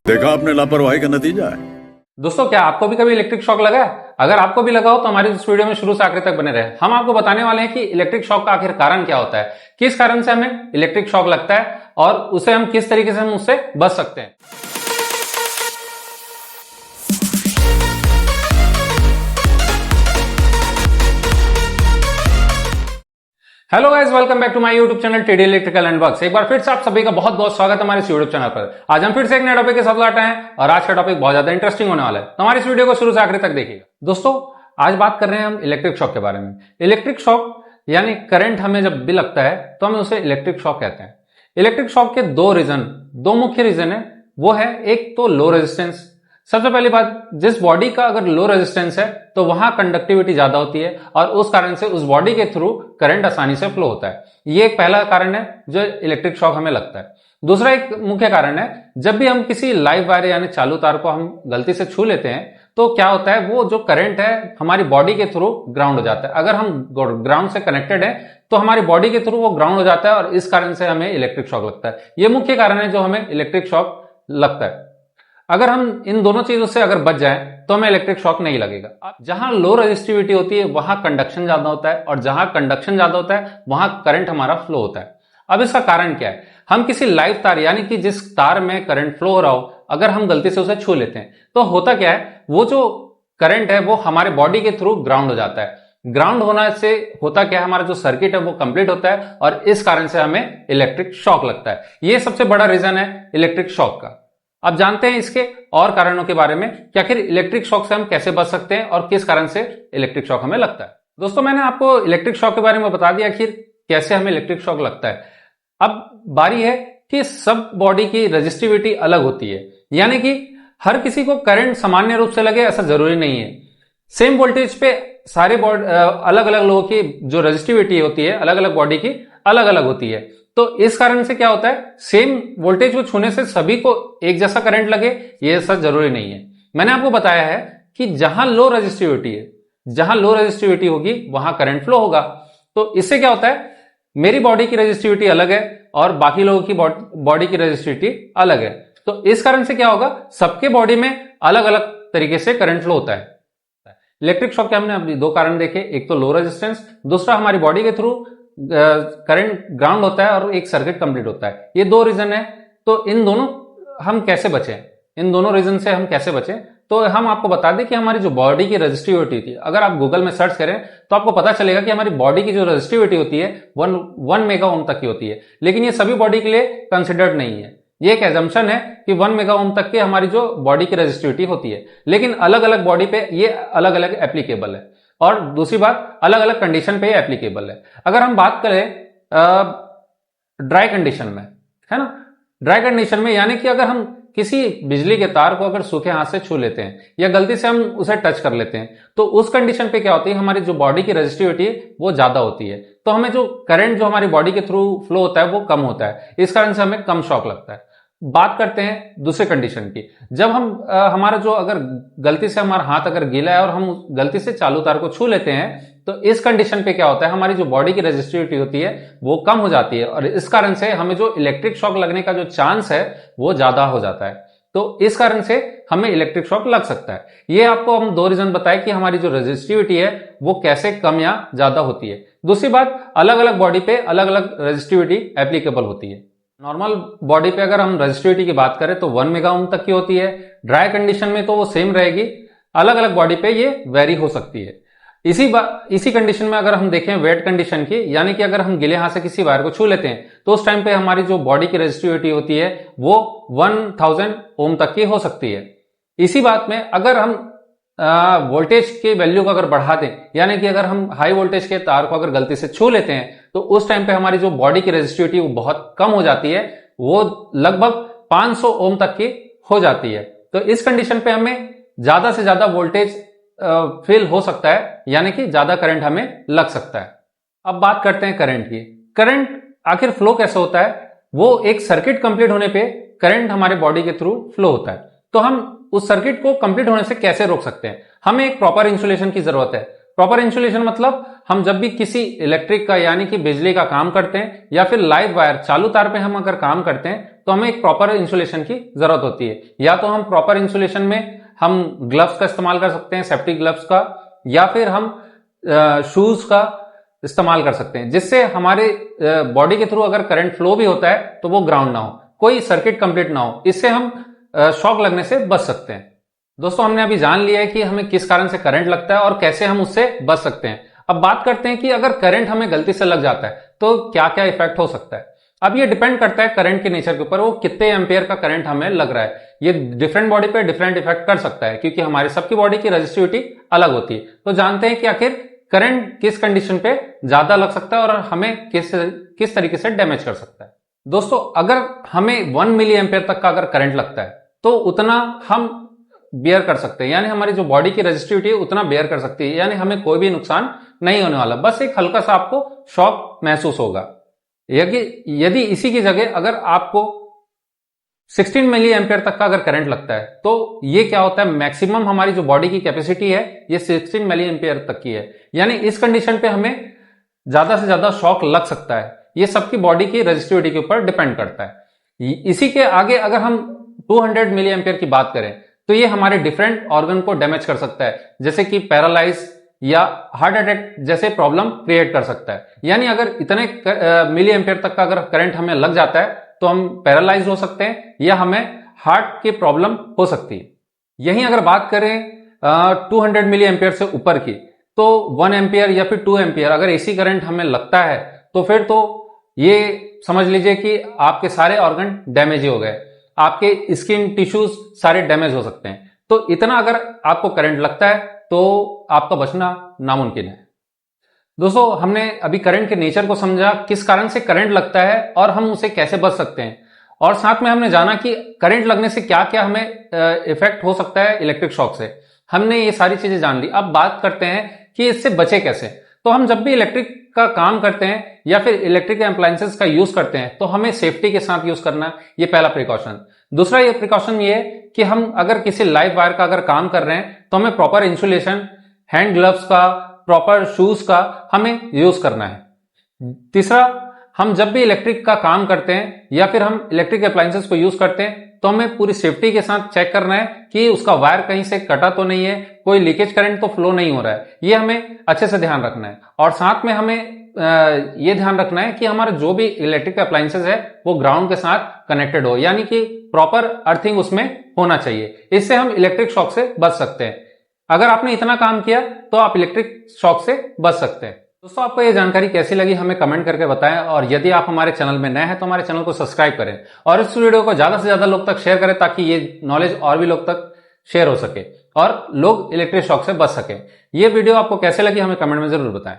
देखा आपने लापरवाही का नतीजा है। दोस्तों, क्या आपको भी कभी इलेक्ट्रिक शॉक लगा है? अगर आपको भी लगा हो तो हमारी इस वीडियो में शुरू से आखिर तक बने रहे। हम आपको बताने वाले हैं कि इलेक्ट्रिक शॉक का आखिर कारण क्या होता है, किस कारण से हमें इलेक्ट्रिक शॉक लगता है और उसे हम किस तरीके से हम उससे बच सकते हैं। Hello guys, welcome back to my YouTube channel TD electrical and works. एक बार फिर से आप सभी का बहुत बहुत स्वागत है हमारे इस यूट्यूब चैनल पर। आज हम फिर से एक नए टॉपिक के साथ लाते हैं और आज का टॉपिक बहुत ज्यादा इंटरेस्टिंग होने वाला है, तो हमारी इस वीडियो को शुरू से आखिर तक देखिएगा। दोस्तों, आज बात कर रहे हैं हम इलेक्ट्रिक शॉक के बारे में। इलेक्ट्रिक शॉक यानी करंट हमें जब भी लगता है तो हम उसे इलेक्ट्रिक शॉक कहते हैं। इलेक्ट्रिक शॉक के दो मुख्य रीजन है। वो है एक तो लो रेजिस्टेंस। सबसे पहली बात, जिस बॉडी का अगर लो रेजिस्टेंस है तो वहां कंडक्टिविटी ज्यादा होती है और उस कारण से उस बॉडी के थ्रू करंट आसानी से फ्लो होता है। ये एक पहला कारण है जो इलेक्ट्रिक शॉक हमें लगता है। दूसरा एक मुख्य कारण है, जब भी हम किसी लाइव वायर यानी चालू तार को हम गलती से छू लेते हैं तो क्या होता है, वो जो करंट है हमारी बॉडी के थ्रू ग्राउंड हो जाता है। अगर हम ग्राउंड से कनेक्टेड है तो हमारी बॉडी के थ्रू वो ग्राउंड हो जाता है और इस कारण से हमें इलेक्ट्रिक शॉक लगता है। ये मुख्य कारण है जो हमें इलेक्ट्रिक शॉक लगता है। अगर हम इन दोनों चीजों से अगर बच जाएं तो हमें इलेक्ट्रिक शॉक नहीं लगेगा। जहां लो रेजिस्टिविटी होती है वहां कंडक्शन ज्यादा होता है और जहां कंडक्शन ज्यादा होता है वहां करंट हमारा फ्लो होता है। अब इसका कारण क्या है? हम किसी लाइव तार यानी कि जिस तार में करंट फ्लो हो रहा हो, अगर हम गलती से उसे छू लेते हैं तो होता क्या है, वो जो करंट है वो हमारे बॉडी के थ्रू ग्राउंड हो जाता है। ग्राउंड होने से होता क्या है, हमारा जो सर्किट है वो कंप्लीट होता है और इस कारण से हमें इलेक्ट्रिक शॉक लगता है। ये सबसे बड़ा रीजन है इलेक्ट्रिक शॉक का। अब जानते हैं इसके और कारणों के बारे में कि आखिर इलेक्ट्रिक शॉक से हम कैसे बच सकते हैं और किस कारण से इलेक्ट्रिक शॉक हमें लगता है। दोस्तों, मैंने आपको इलेक्ट्रिक शॉक के बारे में बता दिया आखिर कैसे हमें इलेक्ट्रिक शॉक लगता है। अब बारी है कि सब बॉडी की रेजिस्टिविटी अलग होती है, यानी कि हर किसी को करंट सामान्य रूप से लगे ऐसा जरूरी नहीं है। सेम वोल्टेज पे सारे अलग अलग लोगों की जो रेजिस्टिविटी होती है अलग अलग बॉडी की अलग अलग होती है। तो इस कारण से क्या होता है, सेम वोल्टेज को छूने से सभी को एक जैसा करंट लगे ये ऐसा जरूरी नहीं है। मैंने आपको बताया है कि जहां लो रेजिस्टिविटी होगी वहां करंट फ्लो होगा। तो इससे क्या होता है, मेरी बॉडी की रेजिस्टिविटी अलग है और बाकी लोगों की बॉडी की रेजिस्टिविटी अलग है। तो इस कारण से क्या होगा, सबके बॉडी में अलग अलग तरीके से करंट फ्लो होता है। इलेक्ट्रिक शॉक के हमने अभी दो कारण देखे, एक तो लो रेजिस्टेंस, दूसरा हमारी बॉडी के थ्रू करंट ग्राउंड होता है और एक सर्किट कंप्लीट होता है। ये दो रीजन है। तो इन दोनों हम कैसे बचें, इन दोनों रीजन से हम कैसे बचें, तो हम आपको बता दें कि हमारी जो बॉडी की रेजिस्टिविटी थी, अगर आप गूगल में सर्च करें तो आपको पता चलेगा कि हमारी बॉडी की जो रेजिस्टिविटी होती है 1 मेगा ओम तक की होती है। लेकिन ये सभी बॉडी के लिए कंसिडर्ड नहीं है। ये एक एजम्पशन है कि 1 मेगा ओम तक की हमारी जो बॉडी की रेजिस्टिविटी होती है, लेकिन अलग अलग बॉडी पे ये अलग अलग एप्लीकेबल है और दूसरी बात अलग अलग कंडीशन पे एप्लीकेबल है। अगर हम बात करें ड्राई कंडीशन में, है ना, ड्राई कंडीशन में यानी कि अगर हम किसी बिजली के तार को अगर सूखे हाथ से छू लेते हैं या गलती से हम उसे टच कर लेते हैं तो उस कंडीशन पे क्या होती है, हमारी जो बॉडी की रेजिस्टिविटी है वो ज्यादा होती है। तो हमें जो करंट जो हमारी बॉडी के थ्रू फ्लो होता है वो कम होता है, इस कारण से हमें कम शॉक लगता है। बात करते हैं दूसरे कंडीशन की। जब हम हमारा जो अगर गलती से हमारा हाथ अगर गीला है और हम गलती से चालू तार को छू लेते हैं तो इस कंडीशन पे क्या होता है, हमारी जो बॉडी की रेजिस्टिविटी होती है वो कम हो जाती है और इस कारण से हमें जो इलेक्ट्रिक शॉक लगने का जो चांस है वो ज्यादा हो जाता है। तो इस कारण से हमें इलेक्ट्रिक शॉक लग सकता है। ये आपको हम दो रीजन बताए कि हमारी जो रेजिस्टिविटी है वो कैसे कम या ज्यादा होती है। दूसरी बात, अलग अलग बॉडी पे अलग अलग रेजिस्टिविटी एप्लीकेबल होती है। नॉर्मल बॉडी पे अगर हम रेजिस्टिविटी की बात करें तो 1 मेगा ओम तक की होती है। ड्राई कंडीशन में तो वो सेम रहेगी, अलग अलग बॉडी पे ये वेरी हो सकती है। इसी कंडीशन में अगर हम देखें वेट कंडीशन की, यानी कि अगर हम गीले हाथ से किसी वायर को छू लेते हैं तो उस टाइम पे हमारी जो बॉडी की रेजिस्टिविटी होती है वो 1000 ओम तक की हो सकती है। इसी बात में अगर हम वोल्टेज के वैल्यू को अगर बढ़ा दें, यानी कि अगर हम हाई वोल्टेज के तार को अगर गलती से छू लेते हैं तो उस टाइम पे हमारी जो बॉडी की रेजिस्टिविटी वो बहुत कम हो जाती है, वो लगभग 500 ओम तक की हो जाती है। तो इस कंडीशन पे हमें ज्यादा से ज्यादा वोल्टेज फील हो सकता है, यानी कि ज्यादा करंट हमें लग सकता है। अब बात करते हैं करंट की। करंट आखिर फ्लो कैसे होता है, वो एक सर्किट कंप्लीट होने पे करंट हमारे बॉडी के थ्रू फ्लो होता है। तो हम उस सर्किट को कंप्लीट होने से कैसे रोक सकते हैं? हमें एक प्रॉपर इंसुलेशन की जरूरत है। प्रॉपर इंसुलेशन मतलब हम जब भी किसी इलेक्ट्रिक का यानी कि बिजली का काम करते हैं या फिर लाइव वायर चालू तार पे हम अगर काम करते हैं तो हमें एक प्रॉपर इंसुलेशन की जरूरत होती है। या तो हम प्रॉपर इंसुलेशन में हम ग्लव्स का इस्तेमाल कर सकते हैं, सेफ्टी ग्लव्स का, या फिर हम शूज का इस्तेमाल कर सकते हैं, जिससे हमारे बॉडी के थ्रू अगर करंट फ्लो भी होता है तो वो ग्राउंड ना हो, कोई सर्किट कंप्लीट ना हो, इससे हम शॉक लगने से बच सकते हैं। दोस्तों हमने अभी जान लिया है कि हमें किस कारण से करंट लगता है और कैसे हम उससे बच सकते हैं। अब बात करते हैं कि अगर करंट हमें गलती से लग जाता है तो क्या क्या इफेक्ट हो सकता है। अब ये डिपेंड करता है करंट के नेचर के ऊपर, वो कितने एम्पियर का करंट हमें लग रहा है। ये डिफरेंट बॉडी पे डिफरेंट इफेक्ट कर सकता है, क्योंकि हमारे सबकी बॉडी की रेजिस्टिविटी अलग होती है। तो जानते हैं कि आखिर करंट किस कंडीशन पे ज्यादा लग सकता है और हमें किस तरीके से डैमेज कर सकता है। दोस्तों अगर हमें 1 मिली एम्पियर तक का अगर करंट लगता है तो उतना हम बेयर कर सकते हैं, यानी हमारी जो बॉडी की रेजिस्टिविटी है उतना बेयर कर सकती है, यानी हमें कोई भी नुकसान नहीं होने वाला, बस एक हल्का सा आपको शॉक महसूस होगा। यदि इसी की जगह अगर आपको 16 मिली एम्पियर तक का अगर करंट लगता है तो ये क्या होता है, मैक्सिमम हमारी जो बॉडी की कैपेसिटी है ये 16 मिली एम्पियर तक की है, यानी इस कंडीशन पे हमें ज्यादा से ज्यादा शॉक लग सकता है। ये सबकी बॉडी की रेजिस्टिविटी के ऊपर डिपेंड करता है। इसी के आगे अगर हम 200 मिली एम्पियर की बात करें तो ये हमारे डिफरेंट ऑर्गन को डैमेज कर सकता है, जैसे कि पैरालाइज या हार्ट अटैक जैसे प्रॉब्लम क्रिएट कर सकता है। यानी अगर इतने मिली एम्पियर तक का अगर करंट हमें लग जाता है तो हम पैरालाइज हो सकते हैं या हमें हार्ट की प्रॉब्लम हो सकती है। यहीं अगर बात करें 200 मिली एम्पियर से ऊपर की, तो 1 एम्पियर या फिर 2 एम्पियर अगर एसी करंट हमें लगता है तो फिर तो ये समझ लीजिए कि आपके सारे ऑर्गन डैमेज ही हो गए, आपके स्किन टिश्यूज सारे डैमेज हो सकते हैं। तो इतना अगर आपको करंट लगता है तो आपका बचना नामुमकिन है। दोस्तों हमने अभी करंट के नेचर को समझा, किस कारण से करंट लगता है और हम उसे कैसे बच सकते हैं, और साथ में हमने जाना कि करंट लगने से क्या क्या हमें इफेक्ट हो सकता है इलेक्ट्रिक शॉक से। हमने ये सारी चीजें जान ली। अब बात करते हैं कि इससे बचे कैसे। तो हम जब भी इलेक्ट्रिक का काम करते हैं या फिर इलेक्ट्रिक अप्लायंसेस का यूज करते हैं तो हमें सेफ्टी के साथ यूज करना, ये पहला प्रिकॉशन। दूसरा ये प्रिकॉशन ये है कि हम अगर किसी लाइव वायर का अगर काम कर रहे हैं तो हमें प्रॉपर इंसुलेशन, हैंड ग्लव्स का, प्रॉपर शूज का हमें यूज करना है। तीसरा, हम जब भी इलेक्ट्रिक का काम करते हैं या फिर हम इलेक्ट्रिक अप्लायंसेस को यूज करते हैं तो हमें पूरी सेफ्टी के साथ चेक करना है कि उसका वायर कहीं से कटा तो नहीं है, कोई लीकेज करंट तो फ्लो नहीं हो रहा है, ये हमें अच्छे से ध्यान रखना है। और साथ में हमें ये ध्यान रखना है कि हमारा जो भी इलेक्ट्रिक अप्लायंसेस है वो ग्राउंड के साथ कनेक्टेड हो, यानी कि प्रॉपर अर्थिंग उसमें होना चाहिए। इससे हम इलेक्ट्रिक शॉक से बच सकते हैं। अगर आपने इतना काम किया तो आप इलेक्ट्रिक शॉक से बच सकते हैं। दोस्तों आपको ये जानकारी कैसी लगी हमें कमेंट करके बताएं, और यदि आप हमारे चैनल में नए हैं तो हमारे चैनल को सब्सक्राइब करें और इस वीडियो को ज्यादा से ज्यादा लोग तक शेयर करें, ताकि ये नॉलेज और भी लोग तक शेयर हो सके और लोग इलेक्ट्रिक शॉक से बच सके। ये वीडियो आपको कैसे लगी हमें कमेंट में जरूर बताएं।